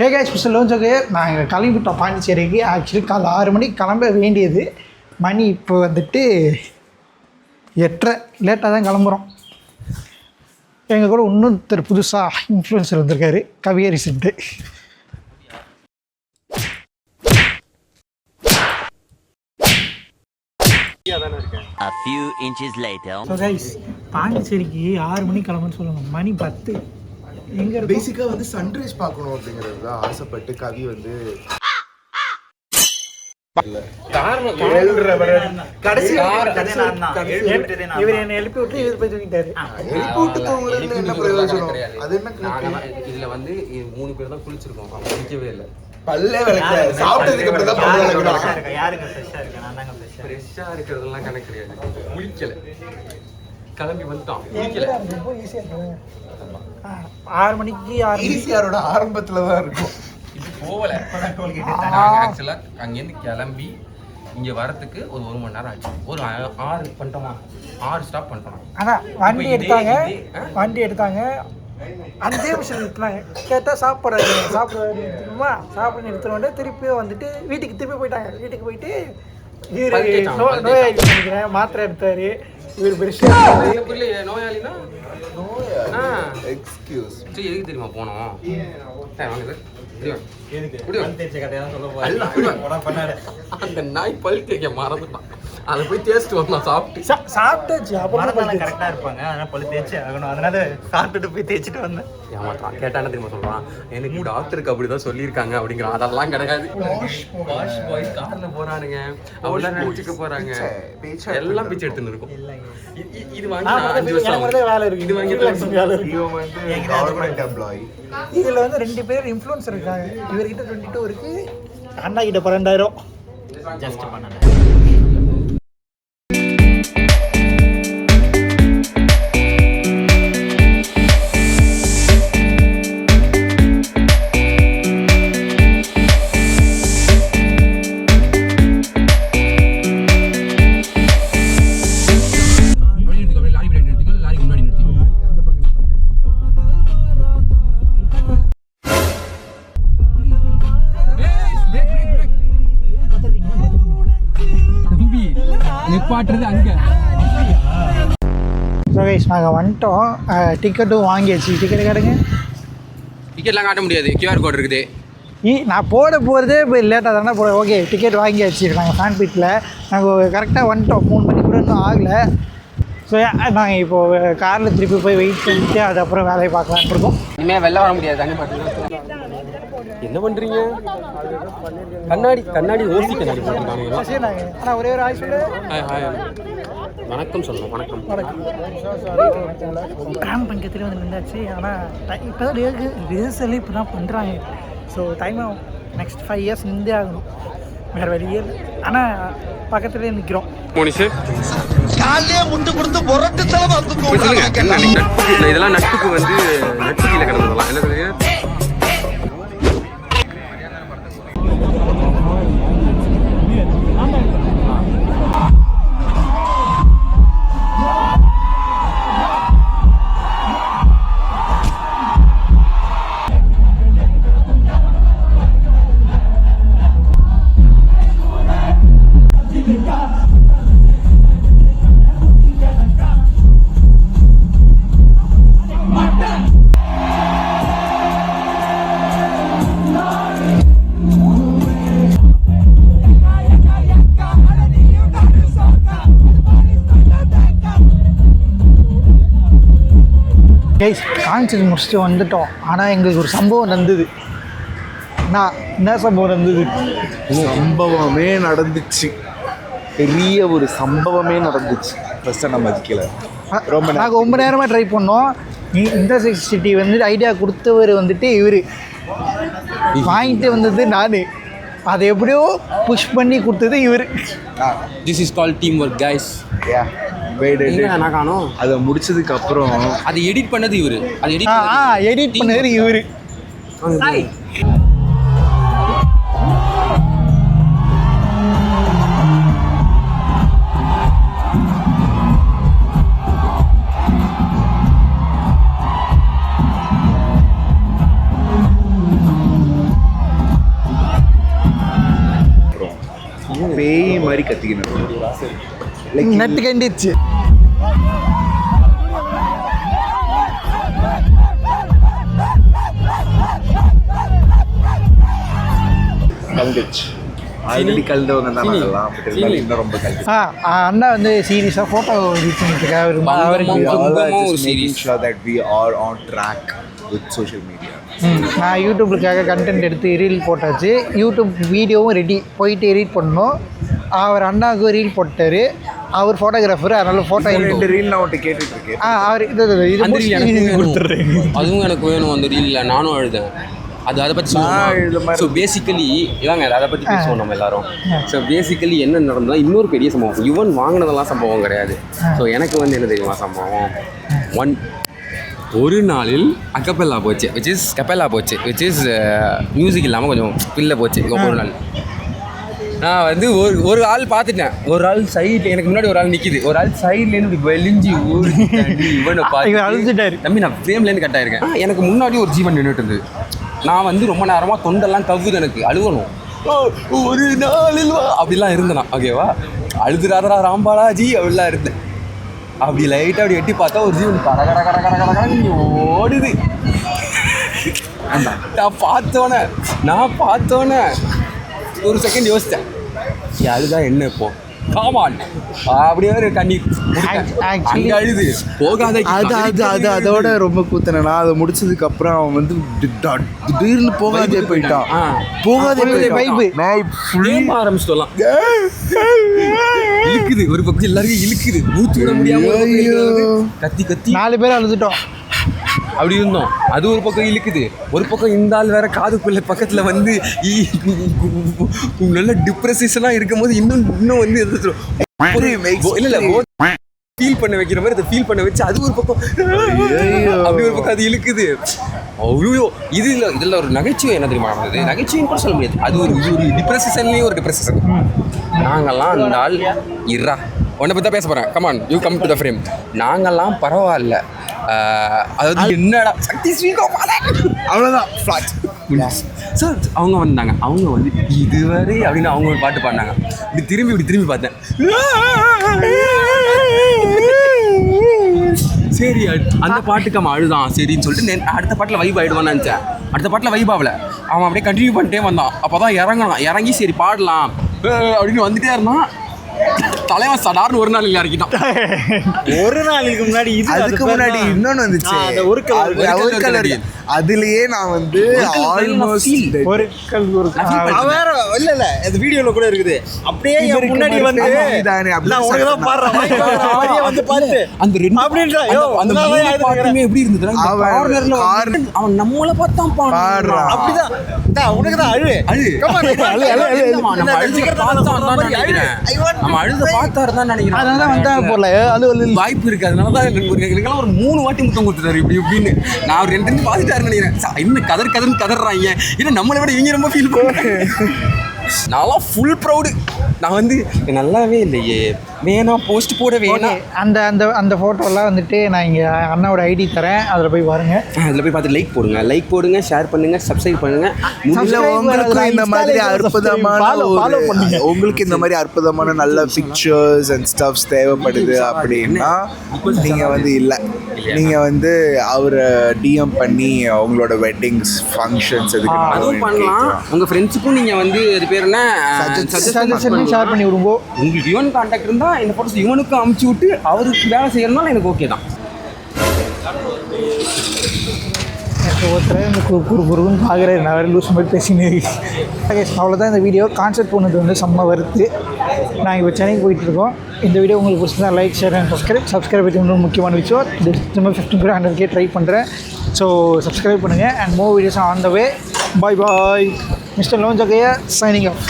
KK special லோன்ஸுக்கு நாங்கள் கிளம்பிட்டோம் பாண்டிச்சேரிக்கு. ஆக்சுவலி காலைல 6 மணிக்கு கிளம்ப வேண்டியது. மணி இப்போ வந்துட்டு 8:30. லேட்டாக தான் கிளம்புறோம். எங்கள் கூட இன்னொருத்தர் புதுசாக இன்ஃப்ளூயன்சர் வந்திருக்காரு, கவியரி set. A few inches later. So guys, பாண்டிச்சேரிக்கு 6 மணிக்கு கிளம்புன்னு சொல்லுவாங்க. மணி 10. எங்க பேசிக்கா வந்து சன்ரைஸ் பார்க்கணும் அப்படிங்கிறது தான் ஆசைப்பட்டு கவி வந்து இவர் என்ன எழுப்பி விட்டு இவர் போய் தூங்கிட்டாரு. என்ன பிரயோஜனம்? அது என்ன இதுல வந்து 3 பேர் தான் குளிச்சிருக்கோம், குளிக்கவே இல்லை. பல்லே விளக்கல, சாப்பிட்டதுக்கு அப்புறம் தான் பல்லே விளக்கணும். யாருங்க ஃப்ரெஷ்ஷா இருக்கு? நான் தாங்க ஃப்ரெஷ்ஷா இருக்கிறதெல்லாம் கணக்கு கிடையாது. குளிக்கல, கிளம்பி வந்துட்டோம், குளிக்கல. 6 மணிக்கு ஈசிஆரோட ஆரம்பத்துல தான் இருக்கும். இது போகல. ஆக்சுவலா அங்கேருந்து கிளம்பி இங்க வரதுக்கு ஒரு 1 மணி நேரம் ஆச்சு. ஒரு 6 பண்ணிட்டோமா, 6 ஸ்டாப் பண்ணிட்டோம். அதான் வண்டி எடுத்தாங்க. அந்த விஷயம் நிறுத்தினாங்க. கேட்டால் சாப்பிட்றாரு நிறுத்தணுமா, சாப்பிட நிறுத்தினோடனே திருப்பி வந்துட்டு வீட்டுக்கு போயிட்டாங்க. வீட்டுக்கு போயிட்டு இவர் நோயாளி நினைக்கிறேன், மாத்திரை எடுத்தாரு. இவர் பெருசா நோயாளினா எக்ஸ்கியூஸ் எதுக்கு தெரியுமா போனோம்? அந்த நாய் பல் தேய்க்க மறந்துட்டான். அதை போய் டேஸ்ட் வரணும். சாப்பிட்டாச்சு. அப்புறம் கரெக்டா இருப்பாங்க, அதனால பல்லு தேய்ச்சி ஆகணும். அதனால சாப்பிட்டுட்டு போய் தேய்ச்சிட்டு வந்தேன். ஏமாத்தான். கேட்டானே தெரியுமா சொல்றான், எனக்கு டாக்டருக்கு அப்படிதான் சொல்லியிருக்காங்க அப்படிங்கிறான். அதெல்லாம் கிடையாது. வாஷ் பாய்ஸ் கார்ல போறானுங்க, அவெல்லாம் நினைச்சுக்க போறாங்க, எல்லாம் பிச்சை எடுத்துன்னு இருக்கும். இது வாங்கி 5 வருஷம் வேலை இருக்கு. இது வாங்கி கவர்மெண்ட் எம்ப்ளாயி. இதுல வந்து 2 பேர் இன்ஃப்ளூயன்சர் இருக்காங்க. இவர்கிட்ட 22 இருக்கு, அண்ணா கிட்ட 12,000 ஜஸ்ட் பண்ணல. நாங்கள் வந்துட்டோம். டிக்கெட்டும் வாங்கியாச்சு. டிக்கெட் காட்டுங்க. டிக்கெட்லாம் காட்ட முடியாது, கியூஆர் கோட் இருக்குது. நான் போகிறதே இப்போ லேட்டாக தானே போகிறேன். ஓகே, டிக்கெட் வாங்கியாச்சு. நாங்கள் ஃபேன்பீட்டில் நாங்கள் கரெக்டாக வந்துட்டோம். 3 மணி கூட இன்னும் ஆகலை. ஸோ நாங்கள் இப்போது காரில் திருப்பி போய் வெயிட் பண்ணிட்டு அதுக்கப்புறம் வேலையை பார்க்கலான்னு இருக்கோம். இனிமேல் வெளில வர முடியாது. தண்ணி பார்த்து என்ன பண்ணுறீங்க? கண்ணாடி ஓசி கண்ணாடி போட்டுருக்காங்க. ஆனால் ஒரே ஒரு ஆய் சொல்லு. வணக்கம் சொல்லணும். வணக்கம். பிரான் பங்கத்தில் வந்து நின்றாச்சு. ஆனால் இப்போ தான் ரிஹர்சல் இப்போ தான் பண்ணுறாங்க. ஸோ டைம் ஆகும். நெக்ஸ்ட் 5 இயர்ஸ் நின்றே ஆகணும், வேறு வழியே இல்லை. ஆனால் பக்கத்துலேயே நிற்கிறோம். இதெல்லாம் நட்புக்கு வந்து நட்பு கீழே கிடந்ததெல்லாம் என்ன சொல்லுங்க. கான்சர்ட் முடிச்சுட்டு வந்துட்டோம். ஆனால் எங்களுக்கு ஒரு சம்பவம் நடந்தது. என்ன சம்பவம் நடந்தது? சம்பவமே நடந்துச்சு. பெரிய ஒரு சம்பவமே நடந்துச்சு. ஃபர்ஸ்ட் நம்ம மதிக்கல. நாங்கள் ரொம்ப நேரமாக ட்ரை பண்ணோம். இந்த சிட்டி வந்து ஐடியா கொடுத்தவர் வந்துட்டு இவர், வாங்கிட்டு வந்தது நான், அதை எப்படியோ புஷ் பண்ணி கொடுத்தது இவர். This is call team work guys. நான் காணோம். அதை முடிச்சதுக்கு அப்புறம் அதை எடிட் பண்ணது இவரு. அது எடிட் பண்ணது இவரு. மாதிரி கத்திக்கணும். நட்டு கண்டிச்சு. கல்கச் ஆல்ரெடி கலந்தவங்க தான் அதெல்லாம், பட் இருந்தாலும் இன்னும் ரொம்ப கல்கச். அண்ணா வந்து சீரியஸாக ஃபோட்டோ எடிட் பண்ணிட்டு that we are on track with social media. நான் யூடியூப்லுக்காக கண்டென்ட் எடுத்து ரீல் போட்டாச்சு. யூடியூப் வீடியோவும் ரெடி, போயிட்டு எடிட் பண்ணோம். அவர் அண்ணாவுக்கு ரீல் போட்டார். அவர் ஃபோட்டோகிராஃபர், அதனால ஃபோட்டோ 2 ரீல் நான் உன்கிட்ட கேட்டுட்டு இருக்கேன். அவர் இது கொடுத்துட்றேன். அதுவும் எனக்கு வேணும் அந்த ரீலில். நானும் அழுதேன். அதை பற்றி சொல்லுவோம். ஸோ பேசிக்கலி இதாங்க அதை பற்றி பேசுவோம் நம்ம எல்லாரும். ஸோ பேசிக்கலி என்ன நடந்தால் இன்னொரு பெரிய சம்பவம். யுவன் வாங்கினதெல்லாம் சம்பவம் கிடையாது. ஸோ எனக்கு வந்து என்ன தெரியுமா சம்பவம், ஒரு நாளில் அக்கப்பெல்லா போச்சு, விச் இஸ் மியூசிக் இல்லாமல் கொஞ்சம் பில்ல போச்சு. ஒரு நாள் நான் வந்து ஒரு ஆள் பார்த்துட்டேன். ஒரு ஆள் சைடில் எனக்கு முன்னாடி ஒரு ஆள் நிற்கிது. ஒரு ஆள் சைட்லேருந்து வெளிஞ்சி ஊறி இவனை பார்த்து அழுதுட்டாரு. தம்பி நான் ஃப்ரேம்லேருந்து கட் ஆயிருக்கேன். எனக்கு முன்னாடி ஒரு ஜீவன் நின்றுட்டு இருந்தது. நான் வந்து ரொம்ப நேரமாக தொண்டெல்லாம் கவுது, எனக்கு அழுகணும். ஒரு நாளில் அப்படிலாம் இருந்தேன். ஓகேவா, அழுதுராதரா ராம்பாலாஜி அப்படிலாம் இருந்தேன். அப்படி லைட்டாக அப்படி எட்டி பார்த்தா ஒரு ஜீவன் கட ஓடுது. நான் பார்த்தோன்னே ஒரு செகண்ட் யோசித்தேன், அதுதான் என்ன இப்போ காமான் அப்படியே ஒரு கண்ணீர் அங்கே அழுது போகாத. அது அதோட ரொம்ப கூத்தனா. அதை முடிச்சதுக்கு அப்புறம் அவன் வந்து திடீர்னு போகாதே போயிட்டான். ஆரம்பிச்சிட்டோம். இழுக்குது ஒரு பக்கம், எல்லாருக்கும் இழுக்குது, மூச்சு விட முடியாம கத்தி 4 பேர் அழுதுட்டோம். அப்படி இருந்தோம். அது ஒரு பக்கம் இழுக்குது, ஒரு பக்கம் இந்த ஆள் வேற காதுக்குள்ள பக்கத்தில் வந்து நல்ல டிப்ரெஷனாக இருக்கும் போது இன்னும் வந்து இல்லை ஃபீல் பண்ண வைக்கிற மாதிரி அதை ஃபீல் பண்ண வச்சு அது ஒரு பக்கம் அப்படி ஒரு பக்கம் அது இழுக்குது. அவ்வளோ இதில் ஒரு நகைச்சுவை என்ன தெரியுமா நடந்தது? நகைச்சுவைன்னு கூட சொல்ல முடியாது. அது ஒரு டிப்ரெஷன்லேயும் ஒரு டிப்ரெஷன். நாங்கள்லாம் அந்த ஆள் இறா உன்னை பற்றி தான் பேச போகிறேன். Come on you come to the frame. நாங்கள்லாம் பரவாயில்ல, அதாவது என்னடா சக்தி ஸ்வீகம் அவ்வளோதான் ஃப்ளாட். சார் அவங்க வந்தாங்க, அவங்க வந்து இதுவரை அப்படின்னு அவங்க ஒரு பாட்டு பாடினாங்க. இப்படி திரும்பி பார்த்தேன். சரி அந்த பாட்டுக்கு அவன் அழுதான் சரின்னு சொல்லிட்டு அடுத்த பாட்டில் வைப் ஆகிடுவான்னு நினச்சேன். அடுத்த பாட்டில் வைப் ஆகலை. அவன் அப்படியே கண்டினியூ பண்ணிட்டே வந்தான். அப்போ தான் இறங்கி சரி பாடலாம் அப்படின்னு வந்துட்டே இருந்தான். தலைவன் சடார்னு ஒரு நாள் இறக்கிட்டான். ஒரு நாளுக்கு முன்னாடி அதுக்கு முன்னாடி இன்னொன்று வந்துச்சு, ஒரு கலர். அதுலயே நான் வந்து ஆல்மோஸ்ட் ஒரு கல் வேற இல்ல அது வீடியோல கூட இருக்குது. அப்படியே முன்னாடி வந்து நான் உனக்கு தான் பாடுறேன் வந்து பார்த்து அந்த ரெண்டு அப்படின்றா அந்த பாட்டுமே எப்படி இருந்தது? அவன் நம்மள பார்த்தான் பாடுறான். அப்படிதான் உனக்கு தான் அழு நம்ம அழுத பார்த்தாரு தான் நினைக்கிறேன். அதனால வந்தா போல அது வாய்ப்பு இருக்கு. அதனால தான் எங்களுக்கெல்லாம் ஒரு 3 வாட்டி முத்தம் கொடுத்துட்டாரு இப்படின்னு. நான் ஒரு 2 பார்த்துட்டாருன்னு நினைக்கிறேன். இன்னும் கதறாங்க. ஏன்னா நம்மளை விட இவங்க ரொம்ப ஃபீல் பண்ணுறேன். நான்லாம் ஃபுல் ப்ரௌடு. நான் வந்து நல்லாவே இல்லையே, வேணாம் போஸ்ட் போட வேணாம். அந்த அந்த அந்த ஃபோட்டோலாம் வந்துட்டு நான் இங்கே அண்ணாவோட ஐடி தரேன், அதில் போய் பாருங்கள். அதில் போய் பார்த்து லைக் போடுங்க, ஷேர் பண்ணுங்கள், சப்ஸ்கிரைப் பண்ணுங்கள். உங்களுக்கு இந்த மாதிரி அற்புதமான நல்ல பிக்சர்ஸ் அண்ட் ஸ்டப்ஸ் தேவைப்படுது அப்படின்னா நீங்கள் வந்து நீங்கள் வந்து அவரை டிஎம் பண்ணி அவங்களோட வெட்டிங்ஸ் ஃபங்க்ஷன்ஸ் அதுவும் பண்ணலாம். உங்கள் ஃப்ரெண்ட்ஸுக்கும் நீங்கள் வந்து அது பேர் என்ன சஜஷன் ஷேர் பண்ணி விடுங்க. உங்களுக்கு யுவன் கான்டாக்ட் இருந்தால் இந்த ஃபோட்டோஸ் இவனுக்கு அமுச்சு விட்டு அவருக்கு வேலை செய்யறதுனால எனக்கு ஓகே தான். ஒருத்தர் இந்த குறுன்னு பார்க்குறேன், நான் வேறு லூஸ் மாதிரி பேசினே. அவ்வளோதான் இந்த வீடியோ. கான்செப்ட் பண்ணது வந்து செம்ம வருது. நாங்கள் இப்போ சென்னைக்கு போயிட்டுருக்கோம். இந்த வீடியோ உங்களுக்கு பிடிச்சிருந்தா லைக், ஷேர் அண்ட் சப்ஸ்கிரைப் பற்றி இன்னும் முக்கியமான விஷயம். டிசம்பர் 15 100K ட்ரை பண்ணுறேன். ஸோ சப்ஸ்கிரைப் பண்ணுங்கள் and more videos on the way. Bye mister லோன் ஜகையா சைனிங் ஆஃப்.